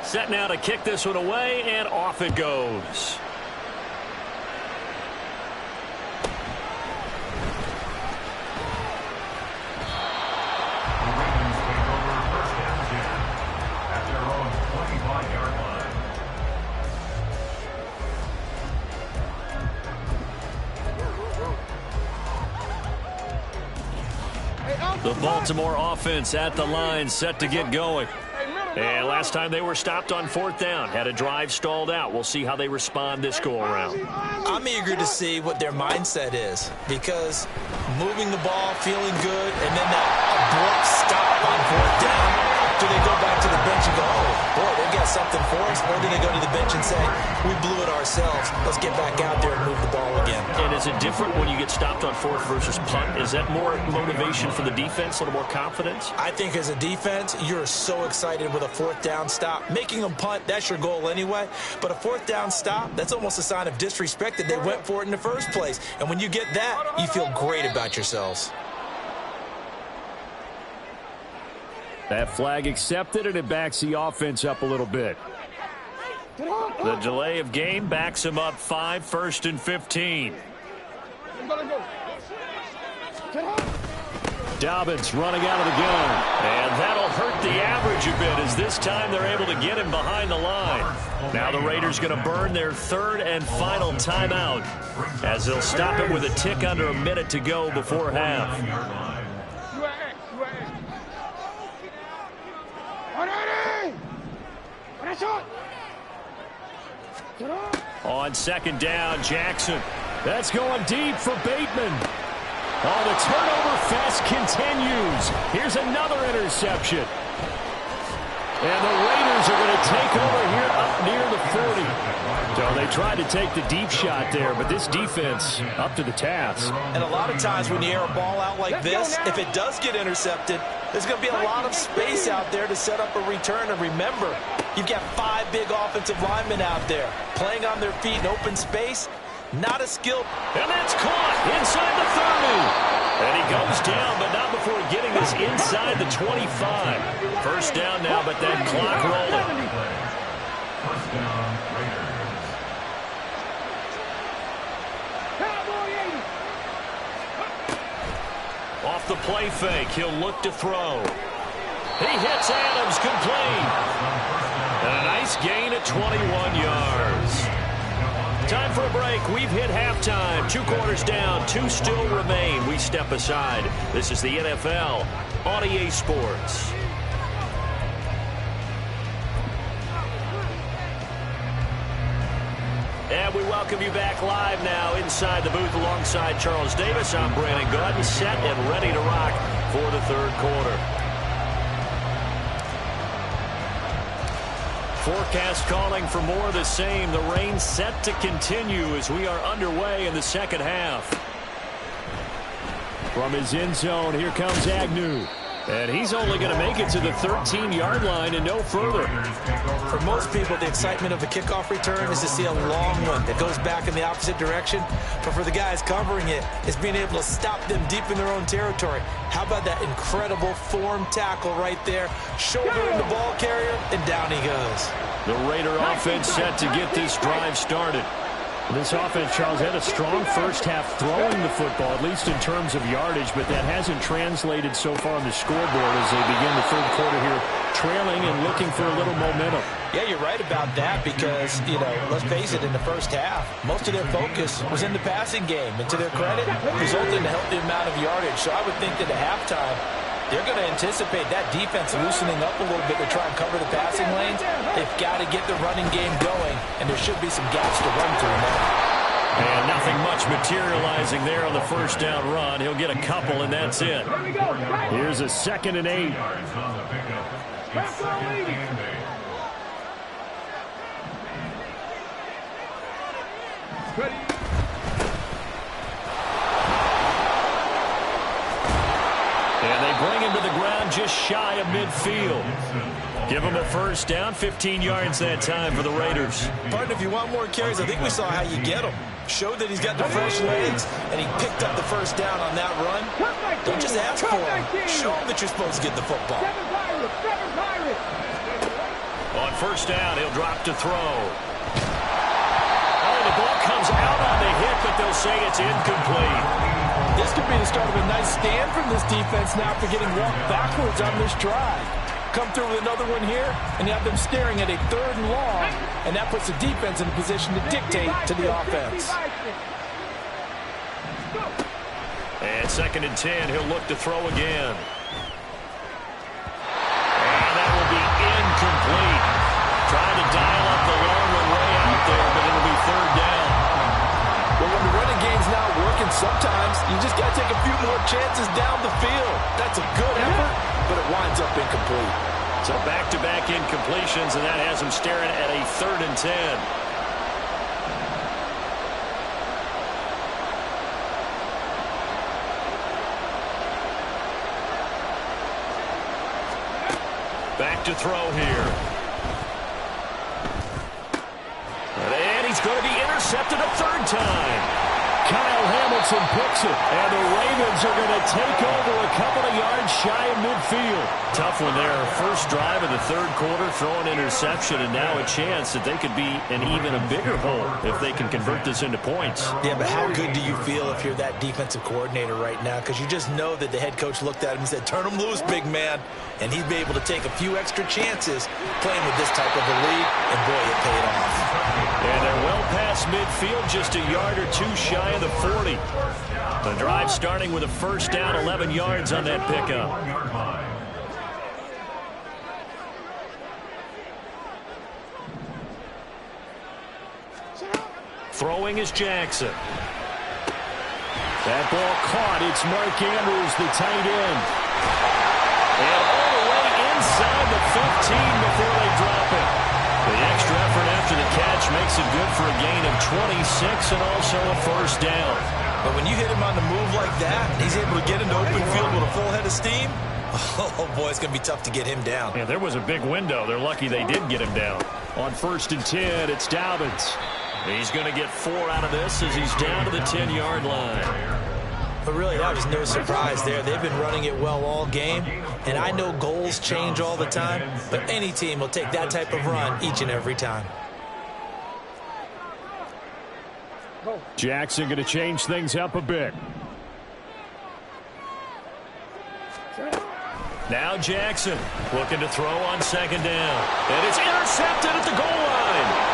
Set now to kick this one away, and off it goes. The Baltimore offense at the line, set to get going. And last time they were stopped on fourth down, had a drive stalled out. We'll see how they respond this go-around. I'm eager to see what their mindset is, because moving the ball, feeling good, and then that abrupt stop on fourth down, do they go back to the bench and go, oh, boy, they got something for us? Or do they go to the bench and say, we blew it ourselves, let's get back out there and move the ball again? And is it different when you get stopped on fourth versus punt? Is that more motivation for the defense, a little more confidence? I think as a defense, you're so excited with a fourth down stop. Making them punt, that's your goal anyway. But a fourth down stop, that's almost a sign of disrespect that they went for it in the first place. And when you get that, you feel great about yourselves. That flag accepted, and it backs the offense up a little bit. The delay of game backs him up 5, 1st and 15. Dobbins running out of the gun. And that'll hurt the average a bit, as this time they're able to get him behind the line. Now the Raiders going to burn their third and final timeout, as they'll stop it with a tick under a minute to go before half. On second down, Jackson. That's going deep for Bateman. Oh, the turnover fest continues. Here's another interception. And the Raiders are going to take over here up near the 40. So they tried to take the deep shot there, but this defense up to the task. And a lot of times when you air a ball out like this, if it does get intercepted, there's going to be a lot of space out there to set up a return. And remember, you've got 5 big offensive linemen out there playing on their feet in open space. Not a skill. And that's caught inside the 30. And he goes down, but not before getting this inside the 25. First down now, but that clock rolling. First down, Raiders. Off the play fake, he'll look to throw. He hits Adams, complete. And a nice gain at 21 yards. Time for a break. We've hit halftime. 2 quarters down. 2 still remain. We step aside. This is the NFL on EA Sports. And we welcome you back live now inside the booth alongside Charles Davis. I'm Brandon Gaudin, set and ready to rock for the third quarter. Forecast calling for more of the same. The rain set to continue as we are underway in the second half. From his end zone, here comes Agnew. And he's only going to make it to the 13-yard line and no further. For most people, the excitement of a kickoff return is to see a long one that goes back in the opposite direction. But for the guys covering it, it's being able to stop them deep in their own territory. How about that incredible form tackle right there? Shouldering the ball carrier, and down he goes. The Raider offense set to get this drive started. This offense, Charles, had a strong first half throwing the football, at least in terms of yardage, but that hasn't translated so far on the scoreboard as they begin the third quarter here, trailing and looking for a little momentum. Yeah, you're right about that because, let's face it, in the first half, most of their focus was in the passing game. And to their credit, resulted in a healthy amount of yardage. So I would think that at halftime, they're going to anticipate that defense loosening up a little bit to try and cover the passing lanes. They've got to get the running game going, and there should be some gaps to run through now. And nothing much materializing there on the first down run. He'll get a couple, and that's it. Here's a 2nd and 8. And they bring him to the ground just shy of midfield. Give him a first down, 15 yards that time for the Raiders. Partner, if you want more carries, I think we saw how you get him. Showed that he's got the fresh legs, and he picked up the first down on that run. Don't just ask for him. Show him that you're supposed to get the football. On first down, he'll drop to throw. Oh, the ball comes out on the hit, but they'll say it's incomplete. This could be the start of a nice stand from this defense now after getting walked backwards on this drive. Come through with another one here, and you have them staring at a 3rd and long, and that puts the defense in a position to dictate to the offense. And 2nd and 10, he'll look to throw again. And that will be incomplete. Trying to dial up the long one way out there, but it'll be 3rd down. Well, when the running game's not working, sometimes you just got to take a few more chances down the field. That's a good effort, but it winds up incomplete. So back-to-back incompletions, and that has him staring at a 3rd and 10. Back to throw here. And he's going to be intercepted a 3rd time. Kyle Hamilton picks it, and the Ravens are going to take over a couple of yards shy of midfield. Tough one there. First drive of the 3rd quarter, throw an interception, and now a chance that they could be in even a bigger hole if they can convert this into points. Yeah, but how good do you feel if you're that defensive coordinator right now? Because you just know that the head coach looked at him and said, turn him loose, big man. And he'd be able to take a few extra chances playing with this type of a lead, and boy, it paid off. And they're well past midfield, just a yard or 2 shy of the 40. The drive starting with a first down, 11 yards on that pickup. Throwing is Jackson. That ball caught. It's Mark Andrews, the tight end. And all the way inside the 15 before they drop it. The extra effort after the catch makes it good for a gain of 26 and also a first down. But when you hit him on the move like that, he's able to get into open field with a full head of steam. Oh, boy, it's going to be tough to get him down. Yeah, there was a big window. They're lucky they did get him down. On 1st and 10, it's Dobbins. He's going to get 4 out of this as he's down to the 10-yard line. But really, that was no surprise there. They've been running it well all game, and I know goals change all the time, but any team will take that type of run each and every time. Jackson going to change things up a bit. Now Jackson looking to throw on 2nd down. And it's intercepted at the goal line.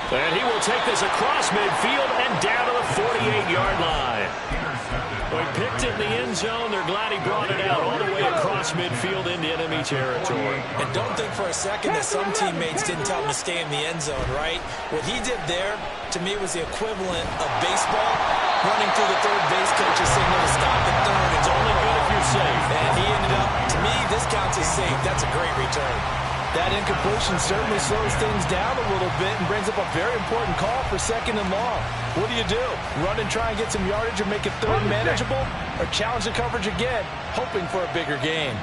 And he will take this across midfield and down to the 48-yard line. Well, he picked it in the end zone. They're glad he brought it out all the way across midfield into enemy territory. And don't think for a second that some teammates didn't tell him to stay in the end zone, right? What he did there, to me, was the equivalent of baseball. Running through the third base coach's signal to stop at third. It's only good if you're safe. And he ended up, to me, this counts as safe. That's a great return. That incompletion certainly slows things down a little bit and brings up a very important call for 2nd and long. What do? Run and try and get some yardage and make it 3rd manageable? Or challenge the coverage again, hoping for a bigger gain?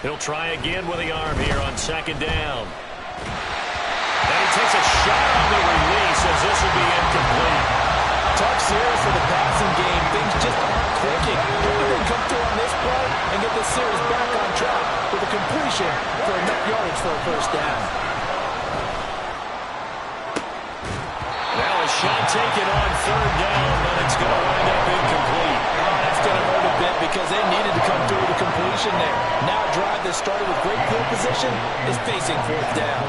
He'll try again with the arm here on 2nd down. And he takes a shot on the release as this will be incomplete. Tough series for the passing game. Things just aren't clicking. Hoping they come through on this play and get this series back on track with a completion for enough yardage for a first down. Now a shot taken on 3rd down, but it's going to wind up incomplete. That's going to hurt a bit because they needed to come through with a completion there. Now a drive that started with great field position is facing 4th down.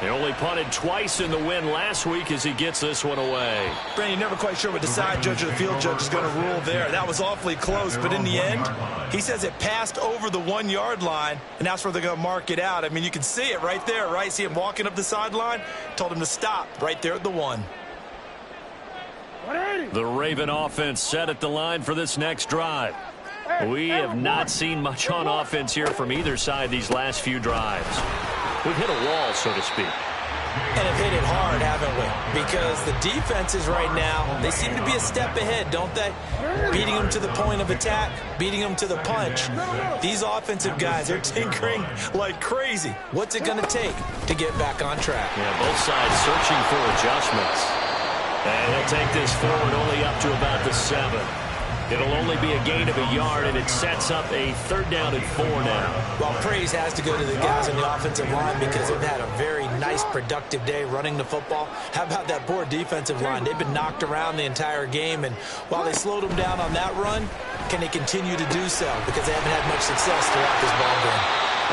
They only punted twice in the win last week as he gets this one away. Brandon, you're never quite sure what the side judge or the field judge is going to rule there. That was awfully close, but in the end, he says it passed over the 1-yard line, and that's where they're going to mark it out. I mean, you can see it right there, right? See him walking up the sideline? Told him to stop right there at the 1. The Raven offense set at the line for this next drive. We have not seen much on offense here from either side these last few drives. We've hit a wall, so to speak. And have hit it hard, haven't we? Because the defenses right now, they seem to be a step ahead, don't they? Beating them to the point of attack, beating them to the punch. These offensive guys are tinkering like crazy. What's it going to take to get back on track? Yeah, both sides searching for adjustments. And he'll take this forward only up to about the 7. It'll only be a gain of a yard, and it sets up a 3rd down and 4 now. Well, praise has to go to the guys on the offensive line because they've had a very nice, productive day running the football. How about that poor defensive line? They've been knocked around the entire game, and while they slowed them down on that run, can they continue to do so? Because they haven't had much success throughout this ball game.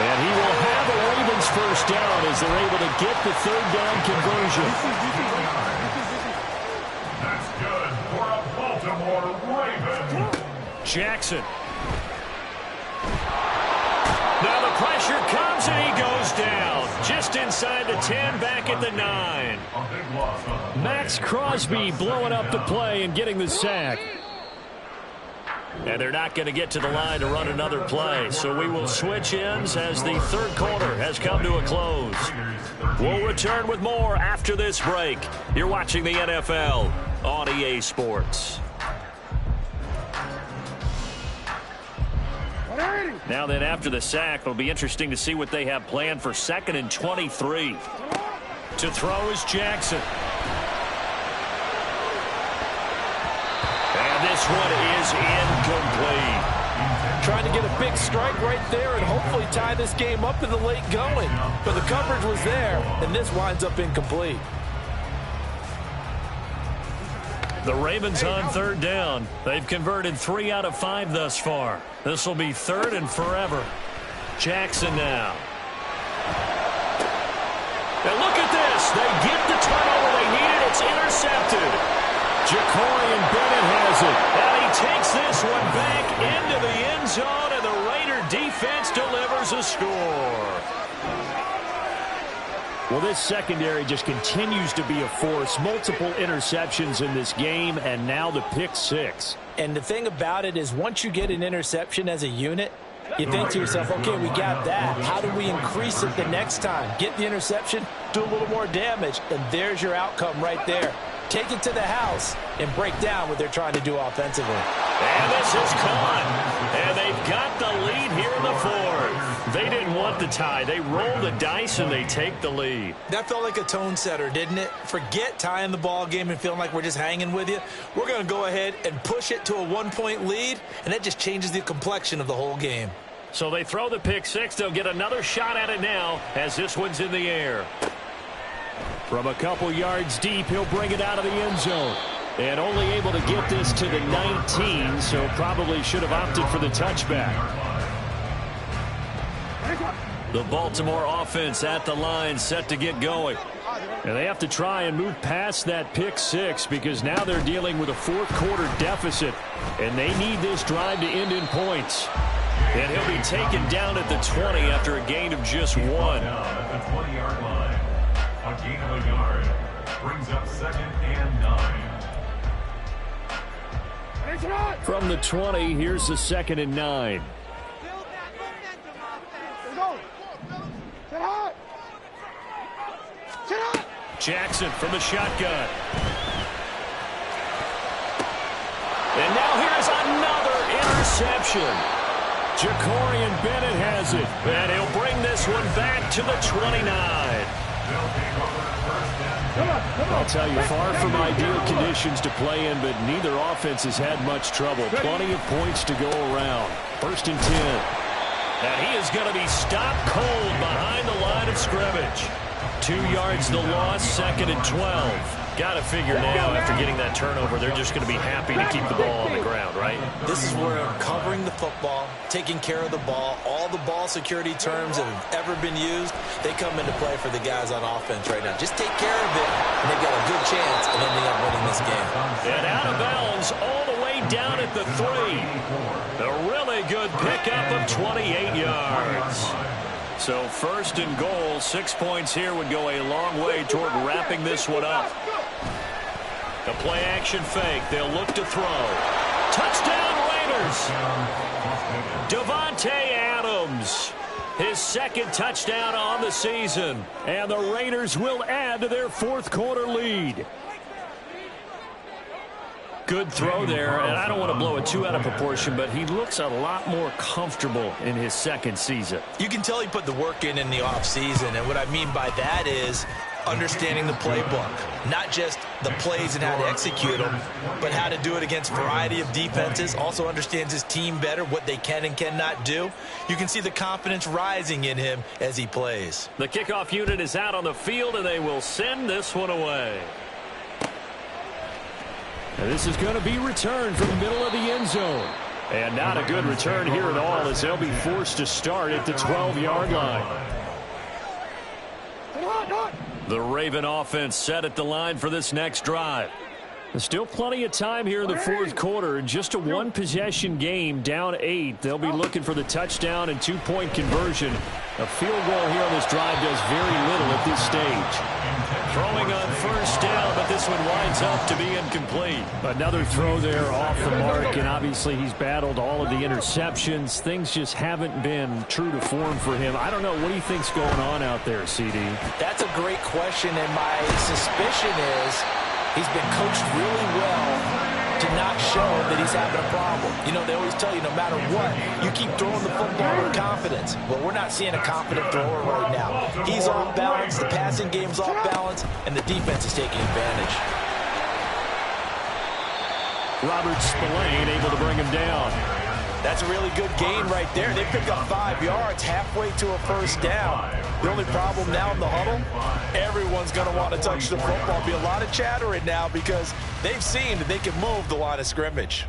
And he will have a Ravens 1st down as they're able to get the 3rd down conversion. That's good for a Baltimore Ravens. Jackson. Now the pressure comes and he goes down. Just inside the 10, back at the 9. Max Crosby blowing up the play and getting the sack. And they're not going to get to the line to run another play. So we will switch ends as the 3rd quarter has come to a close. We'll return with more after this break. You're watching the NFL on EA Sports. Now then, after the sack, it'll be interesting to see what they have planned for 2nd and 23. To throw is Jackson. And this one is incomplete. Trying to get a big strike right there and hopefully tie this game up in the late going. But the coverage was there, and this winds up incomplete. The Ravens on 3rd down. They've converted 3 out of 5 thus far. This will be 3rd and forever. Jackson now. And look at this. They get the turnover they needed. It's intercepted. Jacorian Bennett has it. And he takes this one back into the end zone, and the Raider defense delivers a score. Well, this secondary just continues to be a force. Multiple interceptions in this game, and now the pick 6. And the thing about it is once you get an interception as a unit, you think to yourself, okay, we got that. How do we increase it the next time? Get the interception, do a little more damage, and there's your outcome right there. Take it to the house and break down what they're trying to do offensively. And this is caught. And they've got the lead here in the 4th. They didn't want the tie. They roll the dice and they take the lead. That felt like a tone setter, didn't it? Forget tying the ball game and feeling like we're just hanging with you. We're going to go ahead and push it to a 1-point lead, and that just changes the complexion of the whole game. So they throw the pick 6. They'll get another shot at it now as this one's in the air. From a couple yards deep, he'll bring it out of the end zone. And only able to get this to the 19, so probably should have opted for the touchback. The Baltimore offense at the line, set to get going. And they have to try and move past that pick 6 because now they're dealing with a 4th quarter deficit. And they need this drive to end in points. And he'll be taken down at the 20 after a gain of just 1. At the 20-yard line. A gain of a yard brings up 2nd and 9. From the 20, here's the 2nd and 9. Jackson from the shotgun. And now here's another interception. Jacorian Bennett has it. And he'll bring this one back to the 29. I'll tell you, far from ideal conditions to play in, but neither offense has had much trouble. Plenty of points to go around. 1st and 10. And he is going to be stopped cold behind the line of scrimmage. 2 yards the loss, 2nd and 12. Got to figure now, after getting that turnover, they're just going to be happy to keep the ball on the ground, right? This is where covering the football, taking care of the ball, all the ball security terms that have ever been used, they come into play for the guys on offense right now. Just take care of it, and they've got a good chance of ending up winning this game. And out of bounds all the way down at the 3. A really good pickup of 28 yards. So 1st and goal, 6 points here would go a long way toward wrapping this one up. The play action fake. They'll look to throw. Touchdown Raiders. Davante Adams. His second touchdown on the season. And the Raiders will add to their fourth quarter lead. Good throw there, and I don't want to blow it too out of proportion, but he looks a lot more comfortable in his second season. You can tell he put the work in the offseason, and what I mean by that is understanding the playbook. Not just the plays and how to execute them, but how to do it against a variety of defenses. Also understands his team better, what they can and cannot do. You can see the confidence rising in him as he plays. The kickoff unit is out on the field, and they will send this one away. And this is going to be returned from the middle of the end zone. And not a good return here at all, as they'll be forced to start at the 12-yard line. The Raven offense set at the line for this next drive. There's still plenty of time here in the fourth quarter. Just a one-possession game, down 8. They'll be looking for the touchdown and two-point conversion. A field goal here on this drive does very little at this stage. Throwing on first down, but this one winds up to be incomplete. Another throw there off the mark, and obviously he's battled all of the interceptions. Things just haven't been true to form for him. I don't know. What do you think's going on out there, CD? That's a great question, and my suspicion is he's been coached really well to not show that he's having a problem. You know, they always tell you no matter what, you keep throwing the football with confidence. Well, we're not seeing a confident thrower right now. He's off balance, the passing game's off balance, and the defense is taking advantage. Robert Spillane able to bring him down. That's a really good gain right there. They pick up 5 yards halfway to a first down. The only problem now in the huddle, everyone's going to want to touch the football. Be a lot of chattering now because they've seen that they can move the line of scrimmage.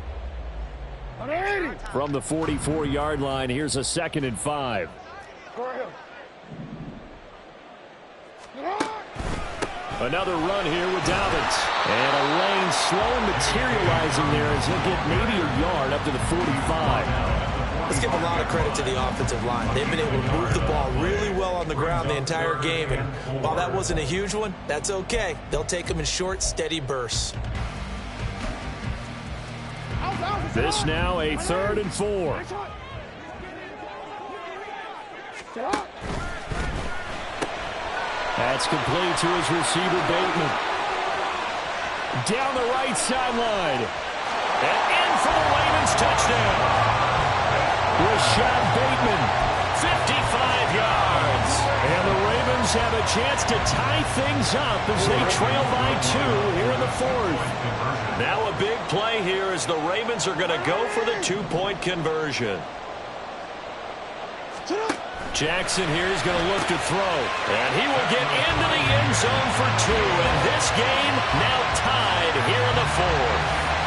From the 44-yard line, here's a 2nd and 5. Another run here with Dobbins. And a lane slowly materializing there as he'll get maybe a yard up to the 45. Let's give a lot of credit to the offensive line. They've been able to move the ball really well on the ground the entire game. And while that wasn't a huge one, that's okay. They'll take them in short, steady bursts. This now a 3rd and 4. That's complete to his receiver, Bateman. Down the right sideline. And in for the Ravens touchdown. Rashad Bateman, 55 yards. And the Ravens have a chance to tie things up as they trail by 2 here in the 4th. Now a big play here as the Ravens are going to go for the 2-point conversion. Jackson here is going to look to throw. And he will get into the end zone for 2. And this game now tied here in the 4th.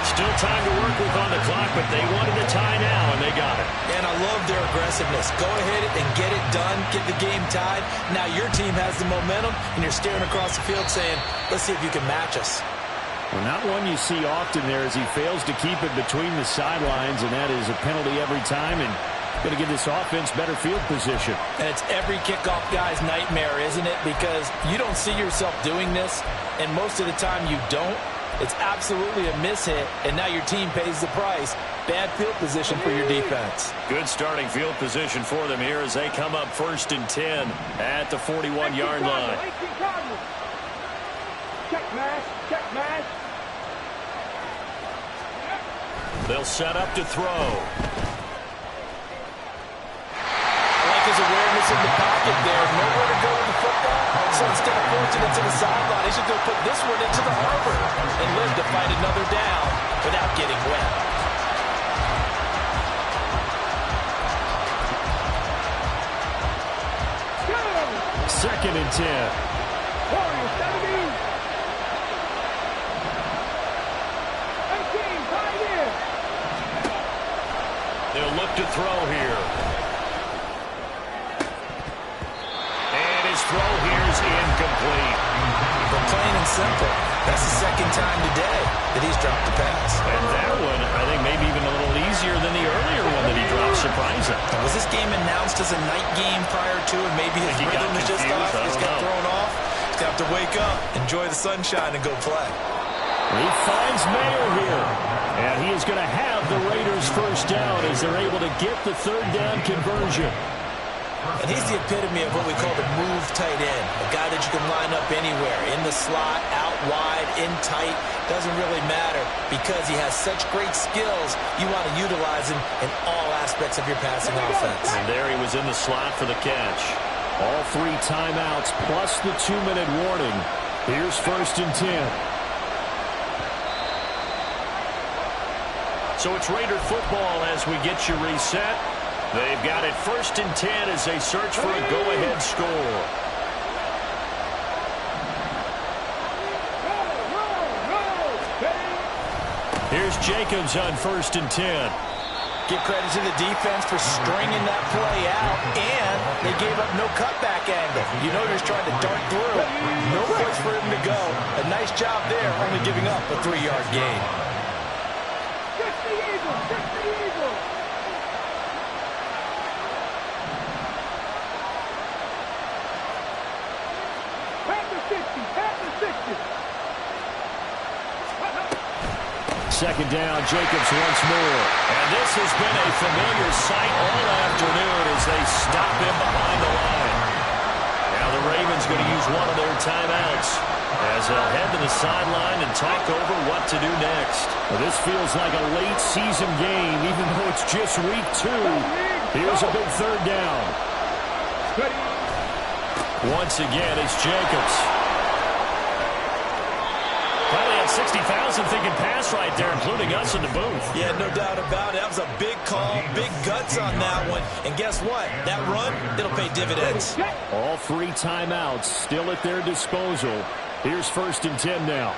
Still time to work with on the clock, but they wanted to tie now, and they got it. And I love their aggressiveness. Go ahead and get it done, get the game tied. Now your team has the momentum, and you're staring across the field saying, let's see if you can match us. Well, not one you see often there as he fails to keep it between the sidelines, and that is a penalty every time, and going to give this offense better field position. And it's every kickoff guy's nightmare, isn't it? Because you don't see yourself doing this, and most of the time you don't. It's absolutely a mishit, and now your team pays the price. Bad field position for your defense. Good starting field position for them here as they come up 1st and 10 at the 41-yard line. Check mash. They'll set up to throw. His awareness in the pocket there. Nowhere to go with the football. So instead of forcing it to the sideline, he's just going to put this one into the harbor and live to fight another down without getting wet. Second and 10. They'll look to throw here. Throw here is incomplete. But plain and simple, that's the 2nd time today that he's dropped a pass. And that one, I think, maybe even a little easier than the earlier one that he dropped, surprising. Was this game announced as a night game prior to, and maybe his rhythm is just off? He's got thrown off. He's got to wake up, enjoy the sunshine, and go play. He finds Mayer here. And he is going to have the Raiders first down as they're able to get the 3rd down conversion. And he's the epitome of what we call the move tight end, a guy that you can line up anywhere, in the slot, out wide, in tight, doesn't really matter because he has such great skills. You want to utilize him in all aspects of your passing offense. And there he was in the slot for the catch. All 3 timeouts plus the 2-minute warning. Here's 1st and 10. So it's Raider football as we get you reset. They've got it 1st and 10 as they search for a go-ahead score. Here's Jacobs on 1st and 10. Give credit to the defense for stringing that play out, and they gave up no cutback angle. You know they're trying to dart through. No place for him to go. A nice job there, only giving up a 3-yard gain. Catch the Eagle! Catch the Eagle! Pat the 60! Pat the 60! 2nd down, Jacobs once more. And this has been a familiar sight all afternoon as they stop him behind the line. Now the Ravens going to use one of their timeouts as they'll head to the sideline and talk over what to do next. Well, this feels like a late season game, even though it's just week 2. Here's a big 3rd down. Once again, it's Jacobs. Probably had 60,000 thinking pass right there, including us in the booth. Yeah, no doubt about it. That was a big call, big guts on that one. And guess what? That run, it'll pay dividends. All 3 timeouts still at their disposal. Here's 1st and 10 now.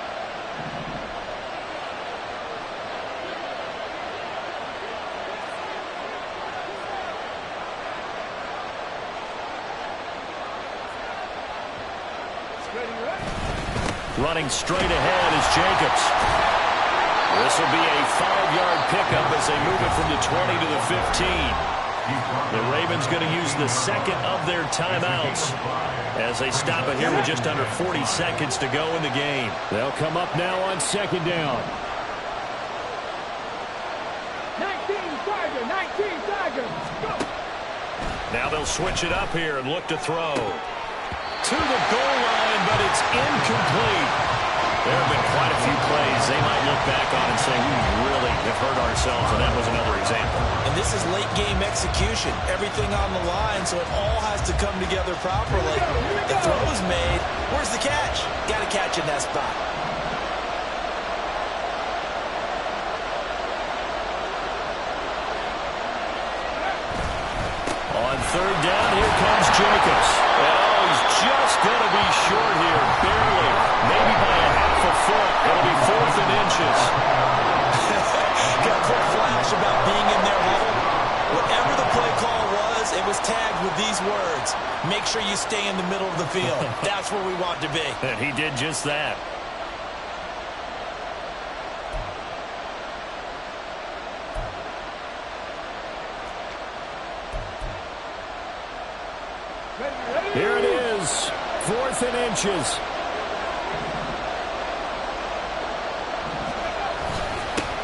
Running straight ahead is Jacobs. This will be a 5-yard pickup as they move it from the 20 to the 15. The Ravens going to use the 2nd of their timeouts as they stop it here with just under 40 seconds to go in the game. They'll come up now on 2nd down. 19 Tiger! 19 Tiger! Go! Now they'll switch it up here and look to throw. To the goal line, but it's incomplete. There have been quite a few plays they might look back on and say, we really have hurt ourselves, and that was another example. And this is late-game execution. Everything on the line, so it all has to come together properly. The throw is made. Where's the catch? Got to catch in that spot. On 3rd down, here comes Jacobs. Oh, he's just going to be short here, barely, maybe by a half a foot. It'll be 4th and inches. Got a quick flash about being in their huddle. Whatever the play call was, it was tagged with these words: make sure you stay in the middle of the field. That's where we want to be. And he did just that. Here it is, 4th and inches.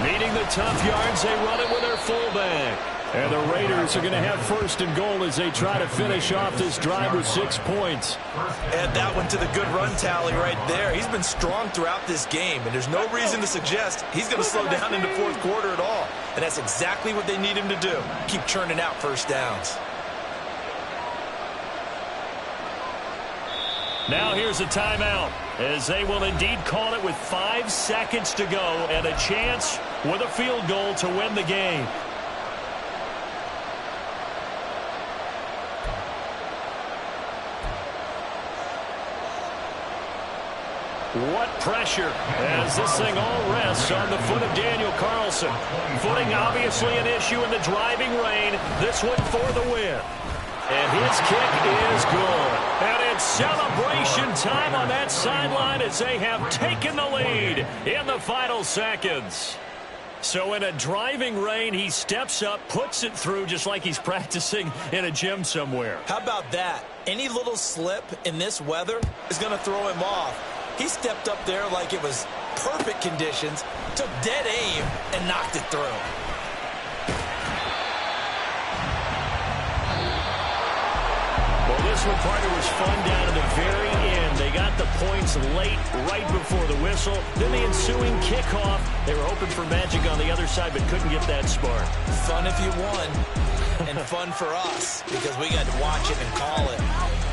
Needing the tough yards, they run it with their fullback. And the Raiders are going to have 1st and goal as they try to finish off this drive with 6 points. Add that one to the good run tally right there. He's been strong throughout this game, and there's no reason to suggest he's going to slow down in the 4th quarter at all. And that's exactly what they need him to do. Keep churning out 1st downs. Now here's a timeout, as they will indeed call it with 5 seconds to go and a chance with a field goal to win the game. What pressure as this thing all rests on the foot of Daniel Carlson. Footing obviously an issue in the driving rain. This one for the win. And his kick is good. And it's celebration time on that sideline as they have taken the lead in the final seconds. So in a driving rain, he steps up, puts it through just like he's practicing in a gym somewhere. How about that? Any little slip in this weather is going to throw him off. He stepped up there like it was perfect conditions, took dead aim, and knocked it through. This one, partner, was fun down to the very end. They got the points late, right before the whistle. Then the ensuing kickoff. They were hoping for magic on the other side, but couldn't get that spark. Fun if you won, and fun for us because we got to watch it and call it.